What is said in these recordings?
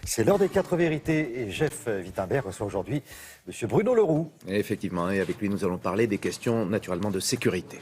C'est l'heure des 4 vérités et Jeff Wittenberg reçoit aujourd'hui M. Bruno Leroux. Et effectivement, et avec lui nous allons parler des questions naturellement de sécurité.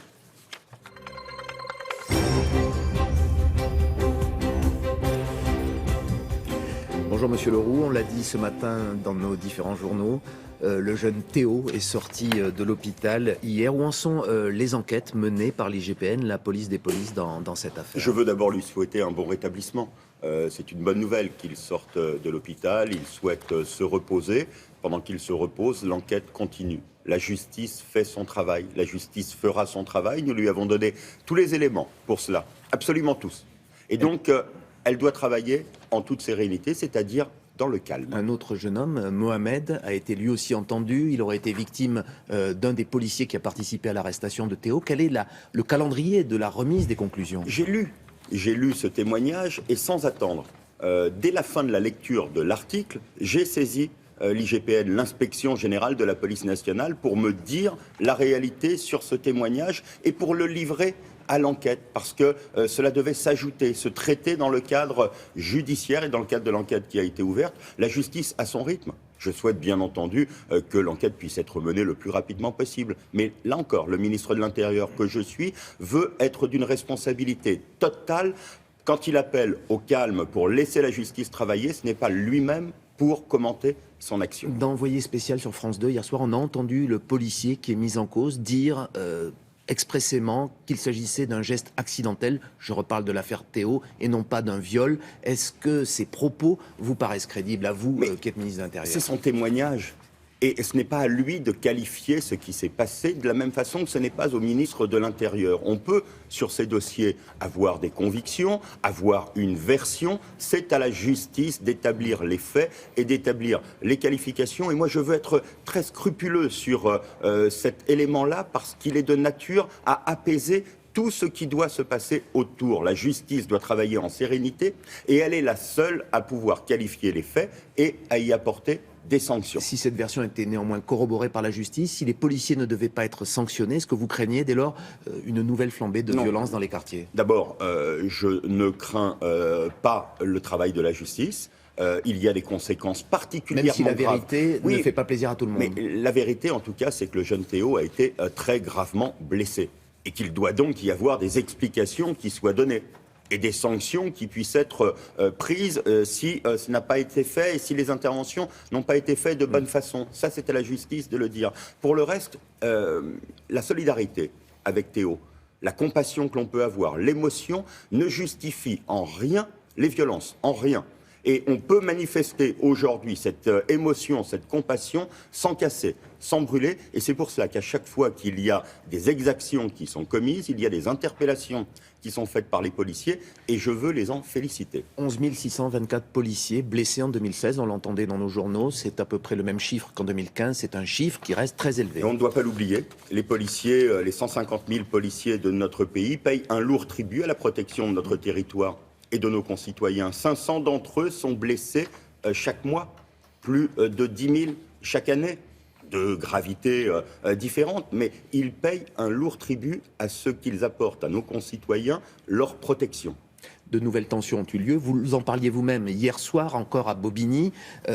Bonjour Monsieur Leroux, on l'a dit ce matin dans nos différents journaux, le jeune Théo est sorti de l'hôpital hier. Où en sont les enquêtes menées par l'IGPN, la police des polices dans cette affaire? Je veux d'abord lui souhaiter un bon rétablissement. C'est une bonne nouvelle qu'il sorte de l'hôpital, il souhaite se reposer. Pendant qu'il se repose, l'enquête continue. La justice fait son travail, la justice fera son travail. Nous lui avons donné tous les éléments pour cela, absolument tous. Et donc, elle doit travailler en toute sérénité, c'est-à-dire dans le calme. Un autre jeune homme, Mohamed, a été lui aussi entendu. Il aurait été victime d'un des policiers qui a participé à l'arrestation de Théo. Quel est le calendrier de la remise des conclusions? J'ai lu ce témoignage et sans attendre, dès la fin de la lecture de l'article, j'ai saisi l'IGPN, l'inspection générale de la police nationale, pour me dire la réalité sur ce témoignage et pour le livrer à l'enquête, parce que cela devait s'ajouter, se traiter dans le cadre judiciaire et dans le cadre de l'enquête qui a été ouverte. La justice à son rythme. Je souhaite bien entendu que l'enquête puisse être menée le plus rapidement possible. Mais là encore, le ministre de l'Intérieur que je suis veut être d'une responsabilité totale. Quand il appelle au calme pour laisser la justice travailler, ce n'est pas lui-même pour commenter son action. Dans Envoyé spécial sur France 2, hier soir, on a entendu le policier qui est mis en cause dire expressément qu'il s'agissait d'un geste accidentel. Je reparle de l'affaire Théo et non pas d'un viol. Est-ce que ces propos vous paraissent crédibles, à vous qui êtes ministre de l'Intérieur? C'est son témoignage. Et ce n'est pas à lui de qualifier ce qui s'est passé, de la même façon que ce n'est pas au ministre de l'Intérieur. On peut, sur ces dossiers, avoir des convictions, avoir une version. C'est à la justice d'établir les faits et d'établir les qualifications. Et moi, je veux être très scrupuleux sur cet élément-là, parce qu'il est de nature à apaiser tout ce qui doit se passer autour. La justice doit travailler en sérénité et elle est la seule à pouvoir qualifier les faits et à y apporter des sanctions. Si cette version était néanmoins corroborée par la justice, si les policiers ne devaient pas être sanctionnés, est-ce que vous craignez dès lors une nouvelle flambée de violence dans les quartiers? D'abord, je ne crains pas le travail de la justice. Il y a des conséquences particulièrement graves. Même si la vérité ne fait pas plaisir à tout le monde. Mais la vérité, en tout cas, c'est que le jeune Théo a été très gravement blessé. Et qu'il doit donc y avoir des explications qui soient données. Et des sanctions qui puissent être prises si ce n'a pas été fait et si les interventions n'ont pas été faites de bonne façon. Ça, c'est à la justice de le dire. Pour le reste, la solidarité avec Théo, la compassion que l'on peut avoir, l'émotion ne justifie en rien les violences, en rien. Et on peut manifester aujourd'hui cette émotion, cette compassion, sans casser, sans brûler. Et c'est pour cela qu'à chaque fois qu'il y a des exactions qui sont commises, il y a des interpellations qui sont faites par les policiers, et je veux les en féliciter. 11 624 policiers blessés en 2016, on l'entendait dans nos journaux, c'est à peu près le même chiffre qu'en 2015, c'est un chiffre qui reste très élevé. Et on ne doit pas l'oublier, les policiers, les 150 000 policiers de notre pays payent un lourd tribut à la protection de notre territoire et de nos concitoyens. 500 d'entre eux sont blessés chaque mois, plus de 10 000 chaque année, de gravité différente, mais ils payent un lourd tribut à ce qu'ils apportent à nos concitoyens, leur protection. De nouvelles tensions ont eu lieu. Vous en parliez vous-même hier soir, encore à Bobigny.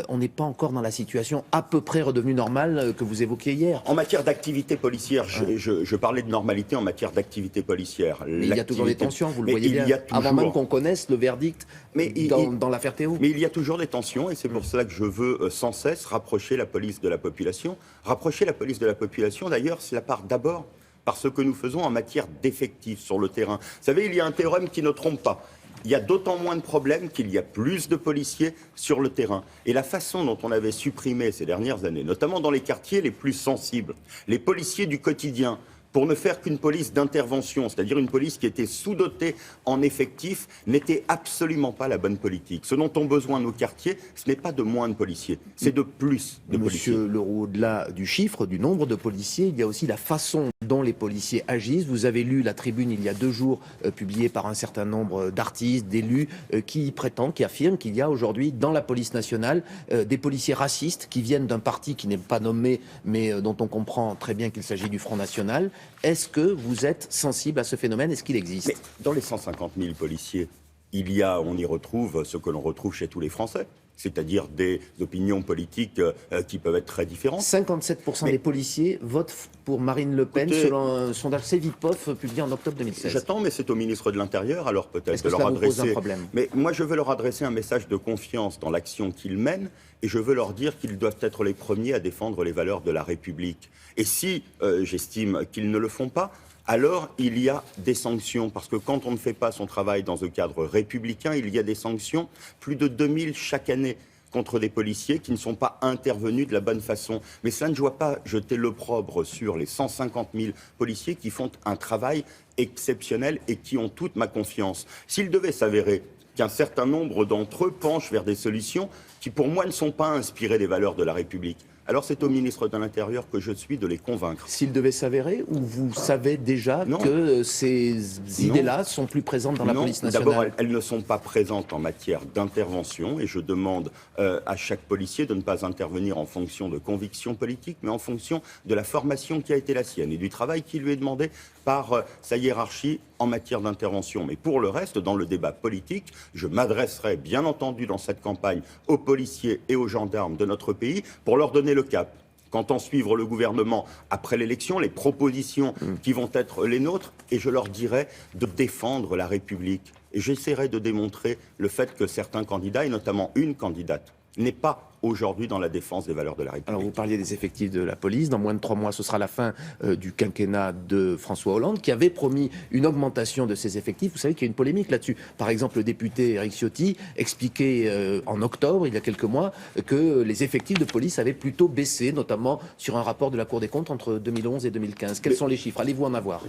On n'est pas encore dans la situation à peu près redevenue normale que vous évoquiez hier. En matière d'activité policière, je parlais de normalité en matière d'activité policière. Mais il y a toujours des tensions, vous le voyez bien, avant même qu'on connaisse le verdict dans l'affaire Théo. Mais il y a toujours des tensions, et c'est pour cela que je veux sans cesse rapprocher la police de la population. Rapprocher la police de la population, d'ailleurs, cela part d'abord par ce que nous faisons en matière d'effectifs sur le terrain. Vous savez, il y a un théorème qui ne trompe pas. Il y a d'autant moins de problèmes qu'il y a plus de policiers sur le terrain. Et la façon dont on avait supprimé ces dernières années, notamment dans les quartiers les plus sensibles, les policiers du quotidien, pour ne faire qu'une police d'intervention, c'est-à-dire une police qui était sous-dotée en effectifs, n'était absolument pas la bonne politique. Ce dont ont besoin nos quartiers, ce n'est pas de moins de policiers, c'est de plus de policiers. Monsieur Leroux, au-delà du chiffre, du nombre de policiers, il y a aussi la façon dont les policiers agissent. Vous avez lu la tribune il y a 2 jours, publiée par un certain nombre d'artistes, d'élus, qui prétendent, qui affirment qu'il y a aujourd'hui dans la police nationale des policiers racistes qui viennent d'un parti qui n'est pas nommé, mais dont on comprend très bien qu'il s'agit du Front National. Est-ce que vous êtes sensible à ce phénomène? Est-ce qu'il existe? Mais dans les 150 000 policiers, on y retrouve ce que l'on retrouve chez tous les Français. c'est-à-dire des opinions politiques qui peuvent être très différentes. 57% des policiers votent pour Marine Le Pen, Écoutez, selon un sondage Cevipof publié en octobre 2016. J'attends, mais c'est au ministre de l'Intérieur, alors peut-être Est-ce que de leur cela vous pose adresser. un problème? Mais moi, je veux leur adresser un message de confiance dans l'action qu'ils mènent, et je veux leur dire qu'ils doivent être les premiers à défendre les valeurs de la République. Et si j'estime qu'ils ne le font pas, alors il y a des sanctions, parce que quand on ne fait pas son travail dans un cadre républicain, il y a des sanctions, plus de 2000 chaque année, contre des policiers qui ne sont pas intervenus de la bonne façon. Mais cela ne doit pas jeter l'opprobre sur les 150 000 policiers qui font un travail exceptionnel et qui ont toute ma confiance. S'il devait s'avérer qu'un certain nombre d'entre eux penchent vers des solutions qui, pour moi, ne sont pas inspirées des valeurs de la République, alors c'est au ministre de l'Intérieur que je suis de les convaincre. S'il devait s'avérer, ou vous savez déjà Non. que ces idées-là sont plus présentes dans la police nationale? D'abord, elles ne sont pas présentes en matière d'intervention, et je demande à chaque policier de ne pas intervenir en fonction de convictions politiques, mais en fonction de la formation qui a été la sienne et du travail qui lui est demandé par sa hiérarchie en matière d'intervention. Mais pour le reste, dans le débat politique, je m'adresserai bien entendu dans cette campagne aux policiers et aux gendarmes de notre pays pour leur donner le cap. Qu'entend suivre le gouvernement après l'élection, les propositions qui vont être les nôtres, et je leur dirai de défendre la République. Et j'essaierai de démontrer le fait que certains candidats, et notamment une candidate, n'est pas aujourd'hui dans la défense des valeurs de la République. Alors vous parliez des effectifs de la police. Dans moins de 3 mois, ce sera la fin du quinquennat de François Hollande, qui avait promis une augmentation de ses effectifs. Vous savez qu'il y a une polémique là-dessus. Par exemple, le député Éric Ciotti expliquait en octobre, il y a quelques mois, que les effectifs de police avaient plutôt baissé, notamment sur un rapport de la Cour des comptes entre 2011 et 2015. Quels sont les chiffres? Allez-vous en avoir?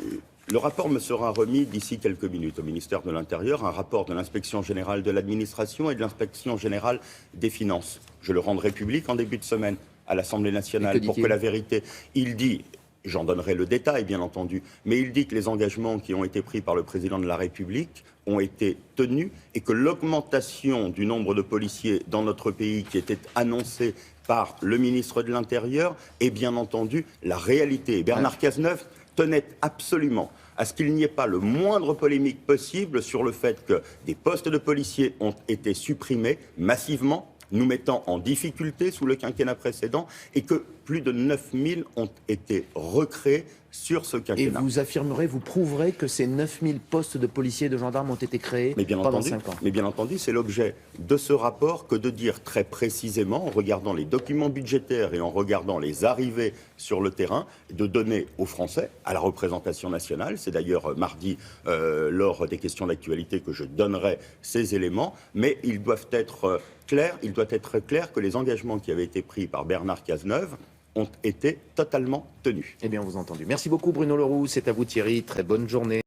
Le rapport me sera remis d'ici quelques minutes au ministère de l'Intérieur, un rapport de l'Inspection générale de l'administration et de l'Inspection générale des finances. Je le rendrai public en début de semaine à l'Assemblée nationale pour que la vérité... Il dit, j'en donnerai le détail bien entendu, mais il dit que les engagements qui ont été pris par le président de la République ont été tenus et que l'augmentation du nombre de policiers dans notre pays qui était annoncée par le ministre de l'Intérieur est bien entendu la réalité. Et Bernard Cazeneuve tenait absolument à ce qu'il n'y ait pas le moindre polémique possible sur le fait que des postes de policiers ont été supprimés massivement, nous mettant en difficulté sous le quinquennat précédent, et que plus de 9000 ont été recréés sur ce quinquennat. Et vous affirmerez, vous prouverez que ces 9000 postes de policiers et de gendarmes ont été créés pendant 5 ans. Mais bien entendu, c'est l'objet de ce rapport que de dire très précisément, en regardant les documents budgétaires et en regardant les arrivées sur le terrain, de donner aux Français, à la représentation nationale, c'est d'ailleurs mardi lors des questions d'actualité que je donnerai ces éléments, mais ils doivent être clairs, il doit être clair que les engagements qui avaient été pris par Bernard Cazeneuve ont été totalement tenus. Eh bien, vous entendu. Merci beaucoup Bruno Leroux, c'est à vous Thierry, très bonne journée.